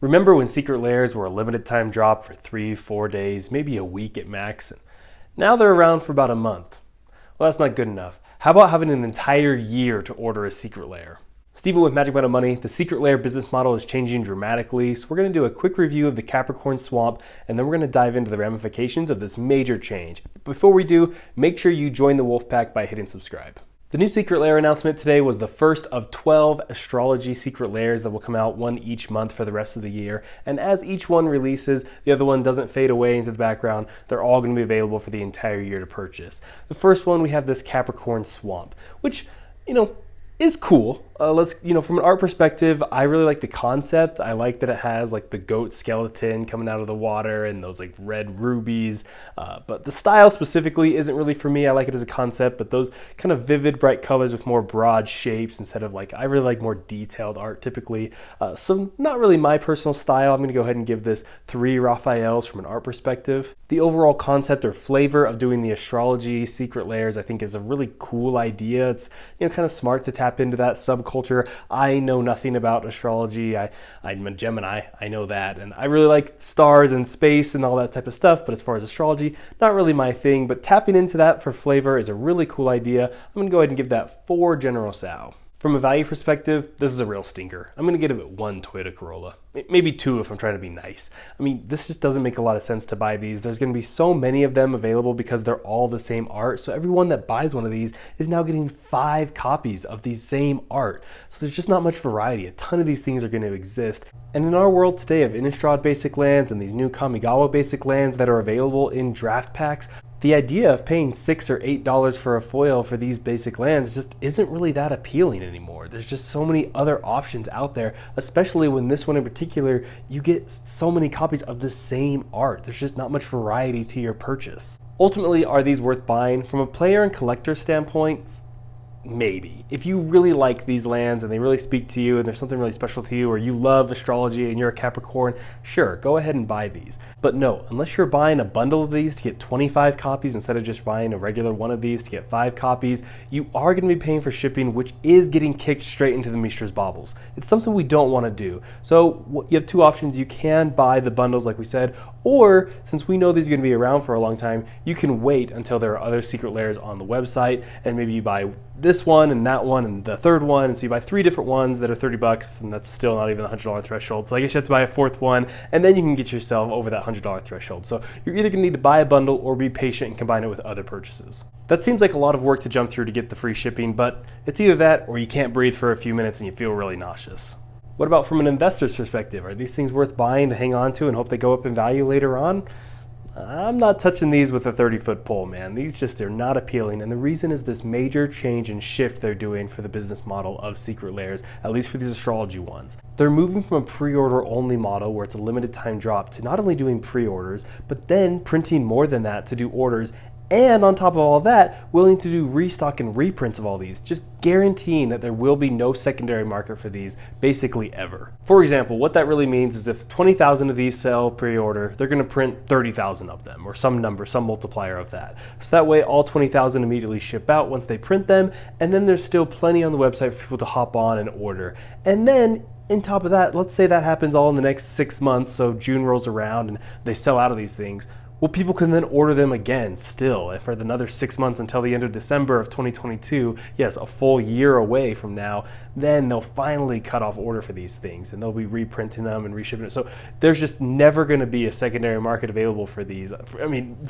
Remember when secret lairs were a limited time drop for 3, 4 days, maybe a week at max? Now they're around for about a month. Well, that's not good enough. How about having an entire year to order a secret lair? Steven with Magic Amount of Money. The secret lair business model is changing dramatically, so we're going to do a quick review of the Capricorn swamp, and then we're going to dive into the ramifications of this major change. Before we do, make sure you join the Wolf Pack by hitting subscribe. The new secret lair announcement today was the first of 12 astrology secret lairs that will come out, one each month for the rest of the year. And as each one releases, the other one doesn't fade away into the background. They're all going to be available for the entire year to purchase. The first one, we have this Capricorn swamp, which, is cool. From an art perspective, I really like the concept. I like that it has like the goat skeleton coming out of the water and those like red rubies. But the style specifically isn't really for me. I like it as a concept, but those kind of vivid, bright colors with more broad shapes instead of I really like more detailed art typically. So not really my personal style. I'm going to go ahead and give this 3 Raphaels from an art perspective. The overall concept or flavor of doing the astrology secret lairs, I think, is a really cool idea. It's kind of smart to tap into that subculture. I know nothing about astrology. I'm a Gemini, I know that, and I really like stars and space and all that type of stuff, but as far as astrology, not really my thing, but tapping into that for flavor is a really cool idea. I'm going to go ahead and give that 4 General Tso. From a value perspective, this is a real stinker. I'm going to give it 1 Toyota Corolla. Maybe 2 if I'm trying to be nice. This just doesn't make a lot of sense to buy these. There's going to be so many of them available because they're all the same art. So everyone that buys one of these is now getting 5 copies of the same art. So there's just not much variety. A ton of these things are going to exist. And in our world today of Innistrad basic lands and these new Kamigawa basic lands that are available in draft packs, the idea of paying $6 or $8 for a foil for these basic lands just isn't really that appealing anymore. There's just so many other options out there, especially when this one in particular, you get so many copies of the same art. There's just not much variety to your purchase. Ultimately, are these worth buying? From a player and collector standpoint, maybe. If you really like these lands and they really speak to you and there's something really special to you, or you love astrology and you're a Capricorn, sure, go ahead and buy these. But no, unless you're buying a bundle of these to get 25 copies instead of just buying a regular one of these to get 5 copies, you are going to be paying for shipping, which is getting kicked straight into the Mishra's baubles. It's something we don't want to do. So you have 2 options. You can buy the bundles like we said, or since we know these are going to be around for a long time, you can wait until there are other secret lairs on the website, and maybe you buy this one and that one and the third one, and so you buy 3 different ones that are $30, and that's still not even the $100 threshold. So I guess you have to buy a 4th one, and then you can get yourself over that $100 threshold. So you're either going to need to buy a bundle or be patient and combine it with other purchases. That seems like a lot of work to jump through to get the free shipping, but it's either that or you can't breathe for a few minutes and you feel really nauseous. What about from an investor's perspective? Are these things worth buying to hang on to and hope they go up in value later on? I'm not touching these with a 30-foot pole, man. They're not appealing, and the reason is this major change and shift they're doing for the business model of secret lairs, at least for these astrology ones. They're moving from a pre-order only model where it's a limited time drop to not only doing pre-orders, but then printing more than that to do orders, and on top of all that, willing to do restock and reprints of all these, just guaranteeing that there will be no secondary market for these basically ever. For example, what that really means is if 20,000 of these sell pre-order, they're going to print 30,000 of them, or some number, some multiplier of that. So that way all 20,000 immediately ship out once they print them, and then there's still plenty on the website for people to hop on and order. And then on top of that, let's say that happens all in the next 6 months, so June rolls around and they sell out of these things. Well, people can then order them again still, and for another 6 months until the end of December of 2022, yes, a full year away from now, then they'll finally cut off order for these things, and they'll be reprinting them and reshipping it. So there's just never going to be a secondary market available for these.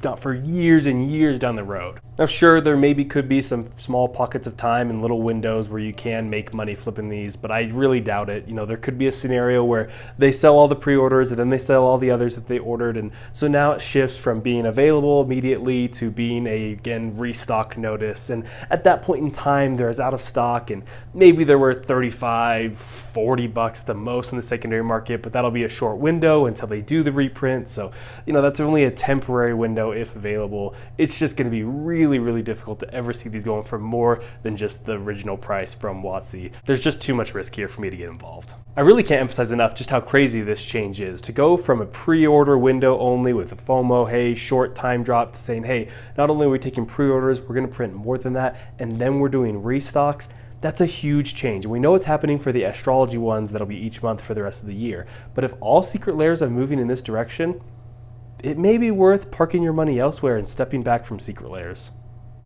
Not for years and years down the road. Now, sure, there maybe could be some small pockets of time and little windows where you can make money flipping these, but I really doubt it. There could be a scenario where they sell all the pre-orders and then they sell all the others that they ordered, and so now it shifts from being available immediately to being again, restock notice. And at that point in time, there's out of stock, and maybe there were $35, $40 the most in the secondary market, but that'll be a short window until they do the reprint. So, that's only a temporary window if available. It's just going to be really, really difficult to ever see these going for more than just the original price from WotC. There's just too much risk here for me to get involved. I really can't emphasize enough just how crazy this change is. To go from a pre-order window only with a FOMO, hey, short time drop, to saying, hey, not only are we taking pre-orders, we're going to print more than that, and then we're doing restocks. That's a huge change, and we know what's happening for the astrology ones that'll be each month for the rest of the year. But if all secret lairs are moving in this direction, it may be worth parking your money elsewhere and stepping back from secret lairs.